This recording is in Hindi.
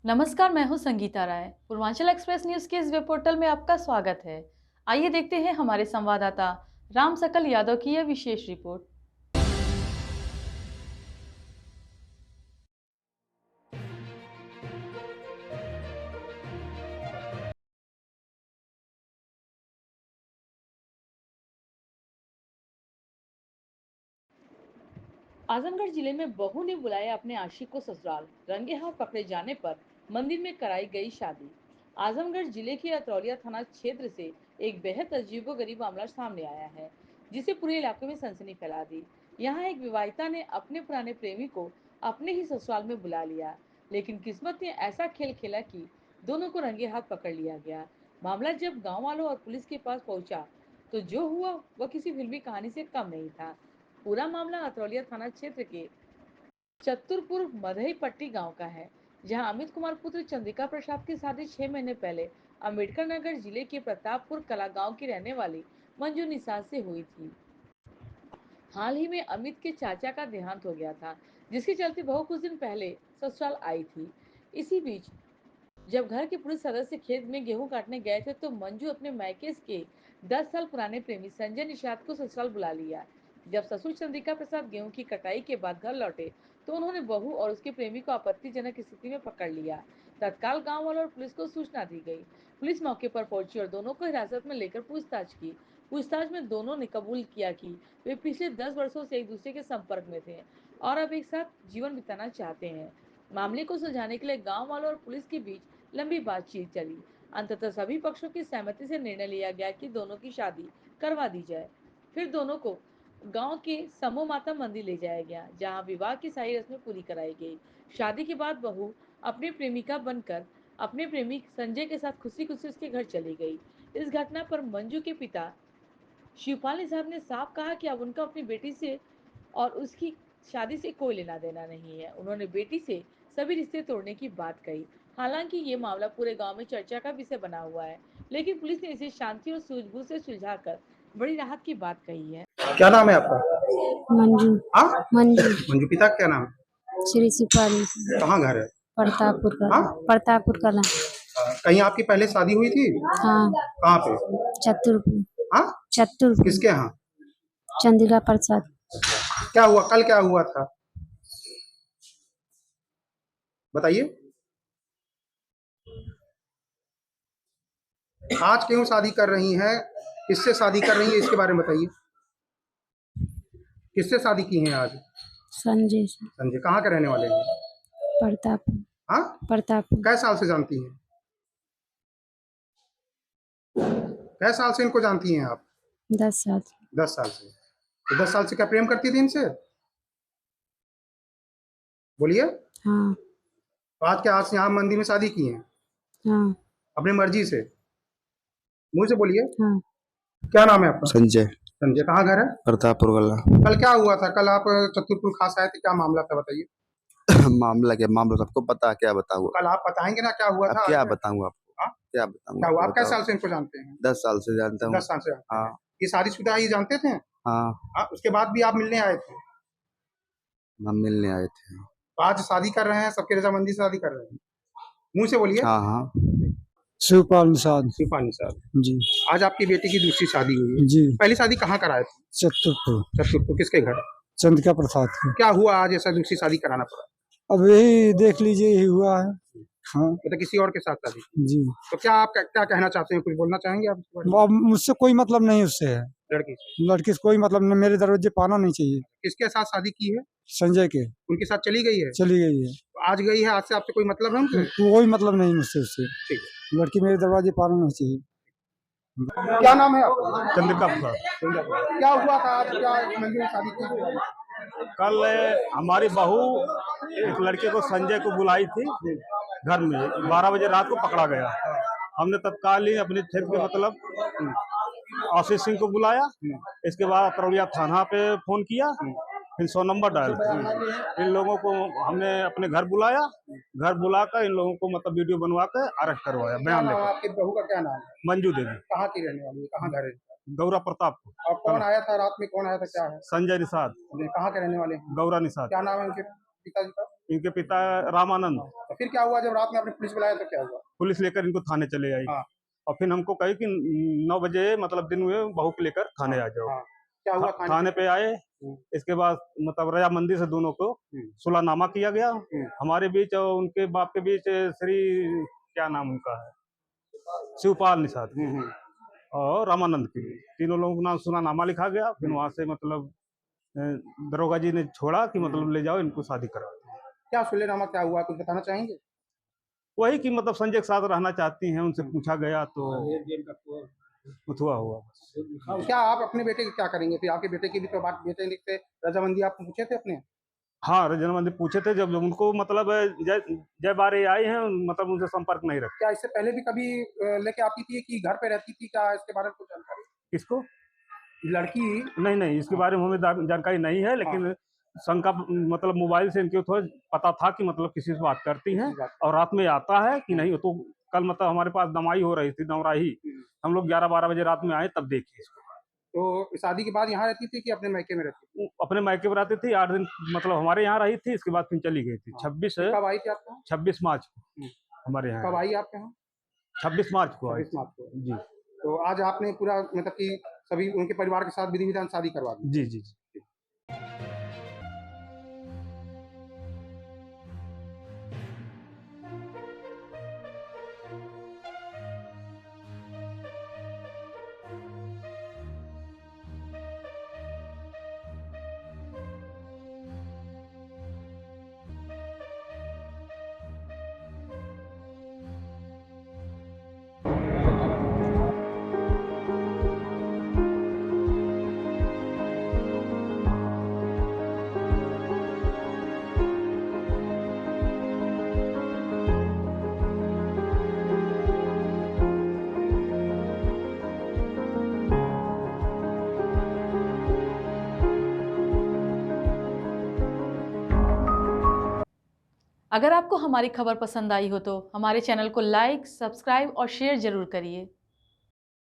नमस्कार, मैं हूं संगीता राय। पूर्वांचल एक्सप्रेस न्यूज के इस वेब पोर्टल में आपका स्वागत है। आइए देखते हैं हमारे संवाददाता राम सकल यादव की यह विशेष रिपोर्ट। आजमगढ़ जिले में बहू ने बुलाया अपने आशिक को ससुराल, रंगे हाथ पकड़े जाने पर मंदिर में कराई गई शादी। आजमगढ़ जिले के अतरौलिया थाना क्षेत्र से एक बेहद अजीबोगरीब मामला सामने आया है, जिसे पूरे इलाके में सनसनी फैला दी। यहाँ एक विवाहिता ने अपने पुराने प्रेमी को अपने ही ससुराल में बुला लिया, लेकिन किस्मत ने ऐसा खेल खेला कि दोनों को रंगे हाथ पकड़ लिया गया। मामला जब गाँव वालों और पुलिस के पास पहुंचा, तो जो हुआ वह किसी फिल्मी कहानी से कम नहीं था। पूरा मामला अतरौलिया थाना क्षेत्र के चतुरपुर मधई पट्टी गांव का है, जहां अमित कुमार पुत्र चंद्रिका प्रसाद की शादी 6 महीने पहले अंबेडकर नगर जिले के प्रतापपुर कला गांव की रहने वाली मंजू निषाद से हुई थी। हाल ही में अमित के चाचा का देहांत हो गया था, जिसके चलते बहू कुछ दिन पहले ससुराल आई थी। इसी बीच जब घर के पुरुष सदस्य खेत में गेहूं काटने गए थे, तो मंजू अपने मायके के 10 साल पुराने प्रेमी संजय निषाद को ससुराल बुला लिया। जब ससुर चंद्रिका प्रसाद गेहूं की कटाई के बाद घर लौटे, तो उन्होंने बहू और उसके प्रेमी को आपत्तिजनक स्थिति में पकड़ लिया। तत्काल गांव वालों और पुलिस को सूचना दी गई। पुलिस मौके पर पहुंची और दोनों को हिरासत में लेकर पूछताछ की। पूछताछ में दोनों ने कबूल किया कि वे पिछले 10 वर्षों से एक दूसरे के संपर्क में थे और अब एक साथ जीवन बिताना चाहते हैं। मामले को सुलझाने के लिए गांव वालों और पुलिस के बीच लंबी बातचीत चली। अंततः सभी पक्षों की सहमति से निर्णय लिया गया कि दोनों की शादी करवा दी जाए। फिर दोनों को गांव के समो माता मंदिर ले जाया गया, जहां विवाह की सारी रस्में पूरी कराई गई। शादी के बाद बहू अपनी प्रेमिका बनकर अपने प्रेमी संजय के साथ खुशी खुशी उसके घर चली गई। इस घटना पर मंजू के पिता शिवपाल निषाद ने साफ कहा कि अब उनका अपनी बेटी से और उसकी शादी से कोई लेना देना नहीं है। उन्होंने बेटी से सभी रिश्ते तोड़ने की बात कही। हालांकि ये मामला पूरे गांव में चर्चा का विषय बना हुआ है, लेकिन पुलिस ने इसे शांति और सूझबूझ से सुलझाकर बड़ी राहत की बात कही है। क्या नाम है आपका? मंजू। हाँ, मंजू। मंजू। पिता का क्या नाम है? श्री शिवपाल। कहाँ घर है? प्रतापपुर का। हाँ? प्रतापपुर कला। कहीं आपकी पहले शादी हुई थी? हाँ। कहाँ पे? चतुरपुर। हाँ? चतुरपुर। किसके यहाँ? चंद्रिका प्रसाद। क्या हुआ? कल क्या हुआ था, बताइए। आज क्यों शादी कर रही हैं? किससे शादी कर रही है, इसके बारे में बताइए। किससे शादी की है आज? संजय से। संजय कहाँ के रहने वाले हैं? प्रतापपुर। हाँ? प्रतापपुर। कै साल से जानती हैं? कै साल से इनको जानती हैं आप? 10 साल। 10 साल से। तो 10 साल से क्या प्रेम करती थी इनसे? बोलिए। हाँ। तो आज क्या, आज यहाँ मंदिर में शादी की है? हाँ। अपनी मर्जी से? मुझे बोलिए। हाँ। क्या नाम है आपका? संजय। संजय कहाँ घर है? प्रतापपुर गला। कल क्या हुआ था? कल आप चतुरपुर खास आए थे, क्या मामला था बताइए। मामला क्या? मामला सबको पता है, क्या बताऊँ? कल आप बताएंगे ना क्या हुआ अब था? क्या बताऊँ आपको? हाँ? क्या बताऊँ? क्या हुआ? आप कैसे साल से इनको जानते हैं? 10 साल से जानता हूँ। 10 साल से जानते हैं। हाँ। ये शादीशुदा है, ये जानते थे? हाँ। हाँ, उसके बाद भी आप मिलने आए थे? हम मिलने आए थे। तो आज शादी कर रहे हैं, सबके रजामंदी से शादी कर रहे हैं? मुंह से बोलिए। हाँ हाँ। शिवपाल निषाद। शिवपाल निषाद जी। आज आपकी बेटी की दूसरी शादी हुई है? जी। पहली शादी कहाँ कराए थे? चतुरपुर। चतुरपुर। किसके घर? चंद्रिका प्रसाद की। क्या हुआ आज ऐसा दूसरी शादी कराना पड़ा? अब यही देख लीजिए, यही हुआ है। हाँ। मतलब किसी और के साथ शादी? जी। तो क्या आप क्या कहना चाहते हैं, कुछ बोलना चाहेंगे आप? अब मुझसे कोई मतलब नहीं, उससे है। लड़की से? लड़की से कोई मतलब नहीं, मेरे दरवाजे पाना नहीं चाहिए। किसके साथ शादी की है? संजय के। उनके साथ चली गई है? चली गई है। आज गई है, आज से आपसे कोई मतलब है उनसे? कोई मतलब नहीं मुझसे, उससे। ठीक है। लड़की मेरे दरवाजे पाना नहीं चाहिए। क्या नाम है आपका? चंद्रिका प्रसाद। क्या हुआ था आज, क्या मंदिर में शादी की? कल हमारी बहू एक लड़के को, संजय को बुलाई थी घर में, 12 बजे रात को पकड़ा गया। हमने तत्काल ही अपने क्षेत्र के मतलब आशीष सिंह को बुलाया। इसके बाद अतरौलिया थाना पे फोन किया, फिर 100 नंबर डायल किया। इन लोगों को हमने अपने घर बुलाया, घर बुलाकर इन लोगों को मतलब वीडियो बनवा कर अरेस्ट करवाया। बयान लेकर। आपकी बहू का क्या नाम है? मंजू देवी। कहाँ की रहने वाली है, कहाँ घर है? गौरा प्रतापपुर। और कौन आया था रात में, कौन आया था, क्या है? संजय निषाद। कहाँ के रहने वाले हैं? गौरा निषाद। क्या नाम है उनके पिताजी का? इनके पिता रामानंद। तो फिर क्या हुआ जब रात में आपने पुलिस बुलाया तो क्या हुआ? पुलिस लेकर इनको थाने चले आई। हाँ। और फिर हमको कही कि 9 बजे मतलब दिन में बहू को लेकर थाने आ जाओ। हाँ। क्या हुआ थाने पे आए। इसके बाद मतलब रजामंदी से दोनों को सुलहनामा किया गया। हमारे बीच और उनके बाप के बीच श्री क्या नाम उनका है, शिवपाल निषाद और रामानंद के बीच तीनों लोगों का नाम सुलहनामा लिखा गया। फिर वहां से मतलब दरोगा जी ने छोड़ा कि मतलब ले जाओ इनको शादी करा। क्या सुलहनामा क्या हुआ, कुछ बताना चाहेंगे? वही कि मतलब संजय के साथ रहना चाहती हैं, उनसे पूछा गया तो उथुआ हुआ बस। तो क्या आप अपने बेटे की क्या करेंगे? फिर आपके बेटे की भी तो बात, बेटे लिखते रजामंदी आप पूछे थे अपने? हाँ, रजामंदी पूछे थे जब उनको मतलब जय बारे आए हैं, मतलब उनसे संपर्क नहीं रखा। क्या इससे पहले भी कभी लेके आती थी कि घर पे रहती थी? क्या इसके बारे में कुछ जानकारी? किसको? लड़की? नहीं, इसके बारे में हमें जानकारी नहीं है, लेकिन शंका मतलब मोबाइल से इनके थोड़ा पता था कि मतलब किसी से बात करती हैं और रात में आता है कि नहीं। तो कल मतलब हमारे पास दमाई हो रही थी, दमराही। हम लोग 11-12 बजे रात में आए तब देखे इसको। तो शादी के बाद यहाँ रहती थी कि अपने मायके में रहती थी? अपने मायके में रहती थी। 8 दिन मतलब हमारे यहाँ रही थी, इसके बाद फिर चली गई थी। 26 कब आई थी आपके यहाँ? 26 मार्च को हमारे यहाँ। कब आई आपके यहाँ? 26 मार्च को आई। 26 मार्च को जी। तो आज आपने पूरा मतलब कि सभी उनके परिवार के साथ विधि विधान शादी करवा दी? जी जी। अगर आपको हमारी खबर पसंद आई हो तो हमारे चैनल को लाइक, सब्सक्राइब और शेयर जरूर करिए।